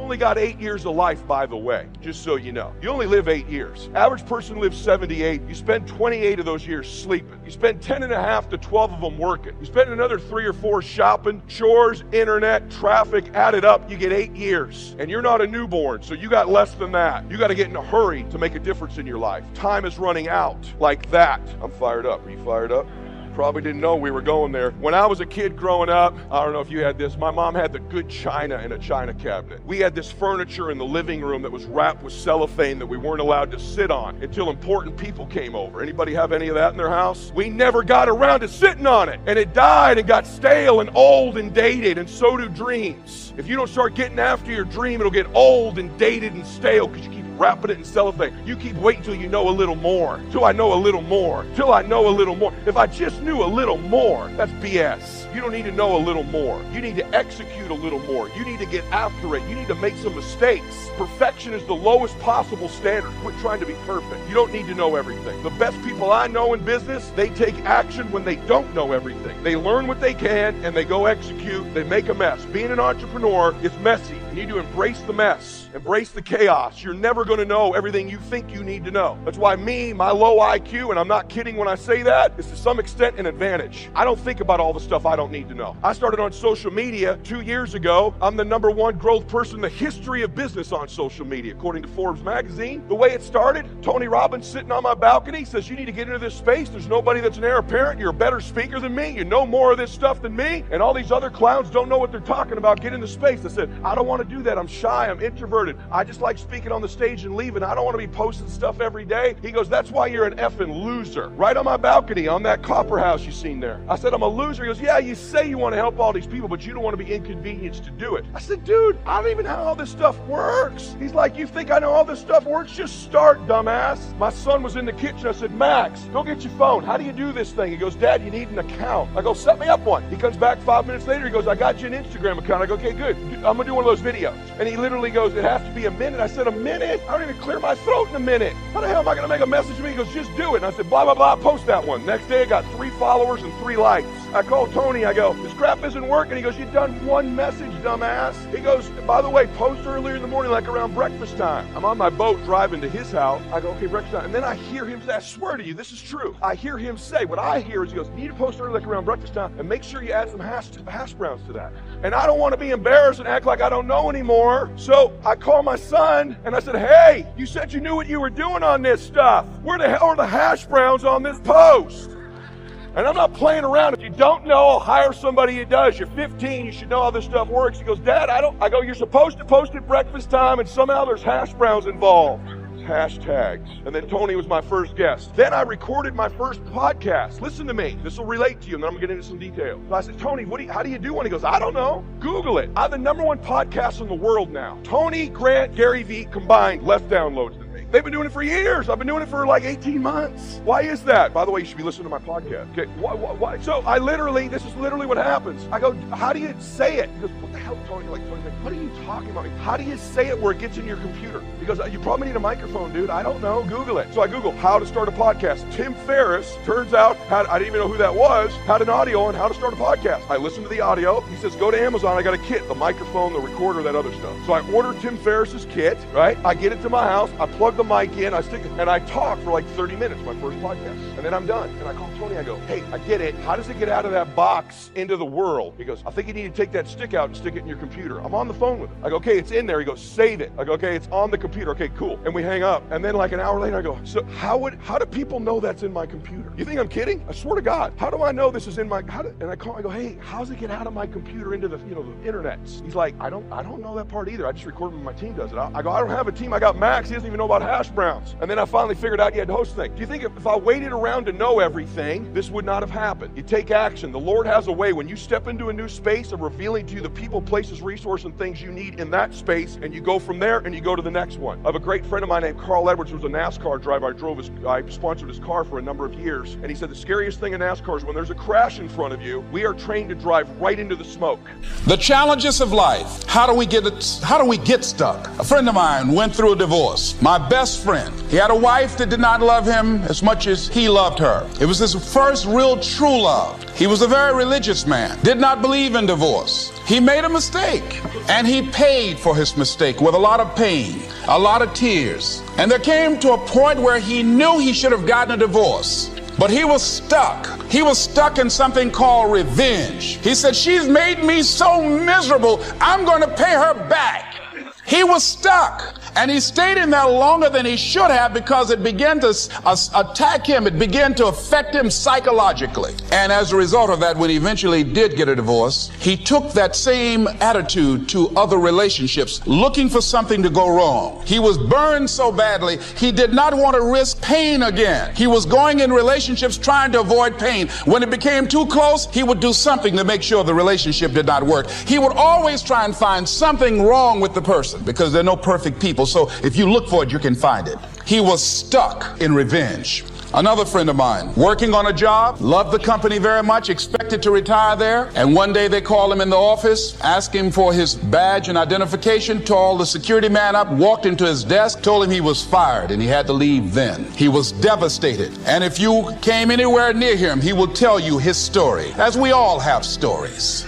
only got 8 years of life, by the way, just so you know. You only live 8 years. Average person lives 78. You spend 28 of those years sleeping. You spend 10 and a half to 12 of them working. You spend another 3 or 4 shopping, chores, internet, traffic, added up, you get 8 years. And you're not a newborn, so you got less than that. You got to get in a hurry to make a difference in your life. Time is running out like that. I'm fired up. Are you fired up? Probably didn't know we were going there. When I was a kid growing up, I don't know if you had this, my mom had the good china in a china cabinet. We had this furniture in the living room that was wrapped with cellophane that we weren't allowed to sit on until important people came over. Anybody have any of that in their house? We never got around to sitting on it. And it died and got stale and old and dated, and so do dreams. If you don't start getting after your dream, it'll get old and dated and stale because you keep wrapping it in cellophane. You keep waiting till you know a little more, till I know a little more, till I know a little more. If I just knew a little more, that's BS. You don't need to know a little more. You need to execute a little more. You need to get after it. You need to make some mistakes. Perfection is the lowest possible standard. Quit trying to be perfect. You don't need to know everything. The best people I know in business, they take action when they don't know everything. They learn what they can and they go execute. They make a mess. Being an entrepreneur is messy. You need to embrace the mess. Embrace the chaos. You're never going to know everything you think you need to know. That's why my low IQ, and I'm not kidding when I say that, is to some extent an advantage. I don't think about all the stuff I don't need to know. I started on social media 2 years ago. I'm the #1 growth person in the history of business on social media, according to Forbes magazine. The way it started, Tony Robbins sitting on my balcony says, you need to get into this space. There's nobody that's an heir apparent. You're a better speaker than me. You know more of this stuff than me. And all these other clowns don't know what they're talking about. Get into space. I said, I don't want to do that. I'm shy. I'm introverted. I just like speaking on the stage and leaving. I don't want to be posting stuff every day. He goes, that's why you're an effing loser. Right on my balcony, on that copper house you seen there. I said, I'm a loser. He goes, yeah, you say you want to help all these people, but you don't want to be inconvenienced to do it. I said, dude, I don't even know how all this stuff works. He's like, you think I know all this stuff works? Just start, dumbass. My son was in the kitchen. I said, Max, go get your phone. How do you do this thing? He goes, Dad, you need an account. I go, set me up one. He comes back 5 minutes later. He goes, I got you an Instagram account. I go, okay, good. I'm going to do one of those videos. And he literally goes, it has to be a minute. I said, a minute? I don't even clear my throat in a minute. How the hell am I going to make a message to me? He goes, just do it. And I said, blah, blah, blah, post that one. Next day, I got 3 followers and 3 likes. I called Tony. I go, this crap isn't working. He goes, you've done 1 message, dumbass. He goes, by the way, post earlier in the morning, like around breakfast time. I'm on my boat driving to his house. I go, okay, breakfast time. And then I hear him say, I swear to you, this is true. I hear him say, what I hear is he goes, you need to post early, like around breakfast time, and make sure you add some hash browns to that. And I don't want to be embarrassed and act like I don't know anymore. So I call my son and I said, hey, you said you knew what you were doing on this stuff. Where the hell are the hash browns on this post? And I'm not playing around. If you don't know, I'll hire somebody who does. You're 15, you should know how this stuff works. He goes, Dad, I don't. I go, you're supposed to post at breakfast time, and somehow there's hash browns involved. Hashtags. And then Tony was my first guest. Then I recorded my first podcast. Listen to me. This will relate to you, and then I'm going to get into some details. So I said, Tony, how do you do one? He goes, I don't know. Google it. I have the #1 podcast in the world now. Tony, Grant, Gary Vee combined left downloads than me. They've been doing it for years. I've been doing it for like 18 months. Why is that? By the way, you should be listening to my podcast. Okay. Why? So this is literally what happens. I go, how do you say it? He goes, what the hell, Tony? Tony, what are you talking about? How do you say it where it gets in your computer? He goes, you probably need a microphone, dude. I don't know. Google it. So I Google how to start a podcast. Tim Ferriss, turns out, I didn't even know who that was, had an audio on how to start a podcast. I listened to the audio. He says, go to Amazon. I got a kit, the microphone, the recorder, that other stuff. So I order Tim Ferriss's kit, right? I get it to my house. I plug the mic in. I stick it, and I talk for like 30 minutes, my first podcast. And then I'm done. And I call Tony. I go, hey, I get it. How does it get out of that box into the world? He goes, I think you need to take that stick out and stick it in your computer. I'm on the phone with him. I go, okay, it's in there. He goes, save it. I go, okay, it's on the computer. Okay, cool. And we hang up. And then like an hour later, I go, so how do people know that's in my computer? You think I'm kidding? I swear to God. How do I know this is in my, and I call, I go, hey, how's it get out of my computer into the, the internet? He's like, I don't know that part either. I just record when my team does it. I go, I don't have a team. I got Max. He doesn't even know about hash browns. And then I finally figured out you had to host things. Do you think if I waited around to know everything, this would not have happened? You take action. The Lord has a way when you step into a new space of revealing to you the people, places, resources, and things you need in that space, and you go from there and you go to the next one. I have a great friend of mine named Carl Edwards, who was a NASCAR driver. I sponsored his car for a number of years, and he said the scariest thing in NASCAR is when there's a crash in front of you, we are trained to drive right into the smoke. The challenges of life. How do we get stuck? A friend of mine went through a divorce. My best best friend. He had a wife that did not love him as much as he loved her. It was his first real true love. He was a very religious man, did not believe in divorce. He made a mistake, and he paid for his mistake with a lot of pain, a lot of tears. And there came to a point where he knew he should have gotten a divorce. But he was stuck. He was stuck in something called revenge. He said, she's made me so miserable, I'm going to pay her back. He was stuck. And he stayed in there longer than he should have because it began to attack him. It began to affect him psychologically. And as a result of that, when he eventually did get a divorce, he took that same attitude to other relationships, looking for something to go wrong. He was burned so badly, he did not want to risk pain again. He was going in relationships trying to avoid pain. When it became too close, he would do something to make sure the relationship did not work. He would always try and find something wrong with the person because there are no perfect people. So if you look for it, you can find it. He was stuck in revenge. Another friend of mine, working on a job, loved the company very much, expected to retire there. And one day they called him in the office, asked him for his badge and identification, called the security man up, walked into his desk, told him he was fired and he had to leave then. He was devastated. And if you came anywhere near him, he will tell you his story, as we all have stories.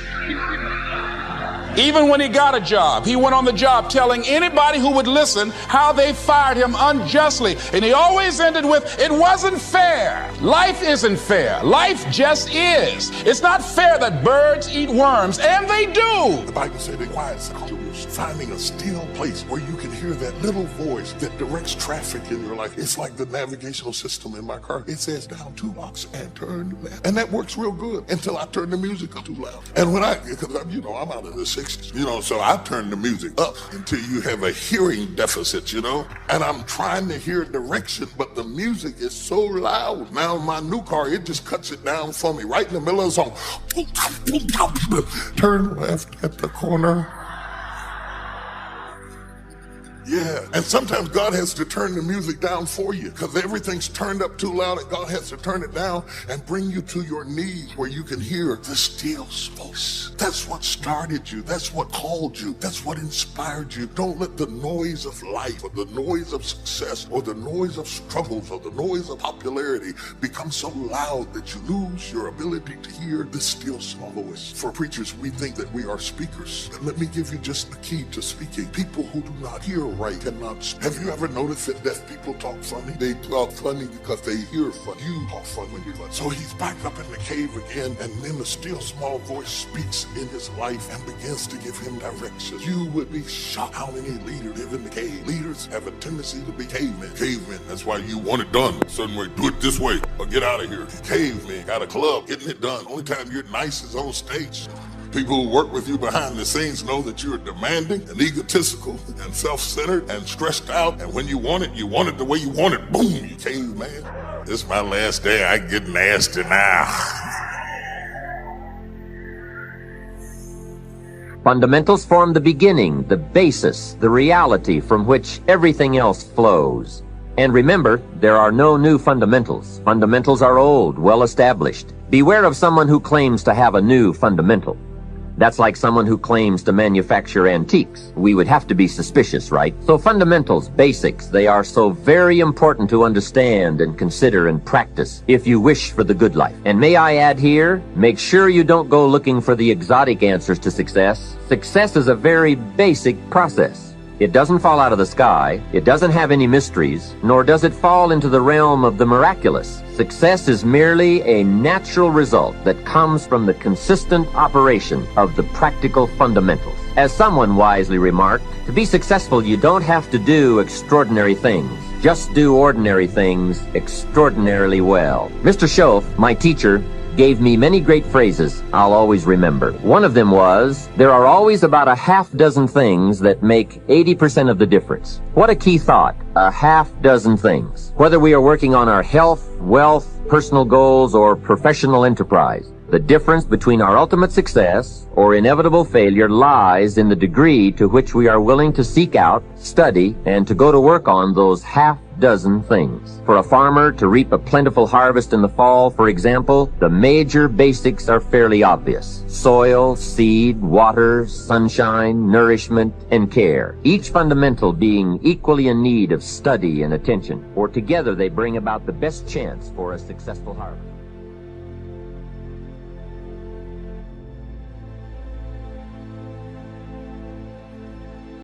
Even when he got a job, he went on the job telling anybody who would listen how they fired him unjustly. And he always ended with, it wasn't fair. Life isn't fair. Life just is. It's not fair that birds eat worms, and they do. The Bible said the quiet seclusion, finding a still place where you can hear that little voice that directs traffic in your life. It's like the navigational system in my car. It says down 2 blocks and turn left. And that works real good until I turn the music up too loud. And when because I'm out of the 60s, so I turn the music up until you have a hearing deficit, and I'm trying to hear direction, but the music is so loud. Now in my new car, it just cuts it down for me right in the middle of the song. Turn left at the corner. Yeah, and sometimes God has to turn the music down for you because everything's turned up too loud and God has to turn it down and bring you to your knees where you can hear the still voice. That's what started you. That's what called you. That's what inspired you. Don't let the noise of life or the noise of success or the noise of struggles or the noise of popularity become so loud that you lose your ability to hear the still small voice. For preachers, we think that we are speakers. And let me give you just the key to speaking. People who do not hear right cannot speak. Have you ever noticed that deaf people talk funny? They talk funny because they hear funny. You talk funny when you're funny. So he's back up in the cave again, and then the still small voice speaks in his life and begins to give him directions. You would be shocked how many leaders live in the cave. Leaders have a tendency to be cavemen. Cavemen, that's why you want it done a certain way. Do it this way or get out of here. Cavemen got a club, getting it done. Only time you're nice is on stage. People who work with you behind the scenes know that you're demanding and egotistical and self-centered and stressed out. And when you want it the way you want it. Boom, you caveman. This is my last day. I get nasty now. Fundamentals form the beginning, the basis, the reality from which everything else flows. And remember, there are no new fundamentals. Fundamentals are old, well established. Beware of someone who claims to have a new fundamental. That's like someone who claims to manufacture antiques. We would have to be suspicious, right? So fundamentals, basics, they are so very important to understand and consider and practice if you wish for the good life. And may I add here, make sure you don't go looking for the exotic answers to success. Success is a very basic process. It doesn't fall out of the sky, it doesn't have any mysteries, nor does it fall into the realm of the miraculous. Success is merely a natural result that comes from the consistent operation of the practical fundamentals. As someone wisely remarked, to be successful you don't have to do extraordinary things. Just do ordinary things extraordinarily well. Mr. Schoaf, my teacher, gave me many great phrases I'll always remember. One of them was, there are always about a half dozen things that make 80% of the difference. What a key thought, a half dozen things. Whether we are working on our health, wealth, personal goals, or professional enterprise, The difference between our ultimate success or inevitable failure lies in the degree to which we are willing to seek out, study, and to go to work on those half-dozen things. For a farmer to reap a plentiful harvest in the fall, for example, the major basics are fairly obvious. Soil, seed, water, sunshine, nourishment, and care. Each fundamental being equally in need of study and attention, for together they bring about the best chance for a successful harvest.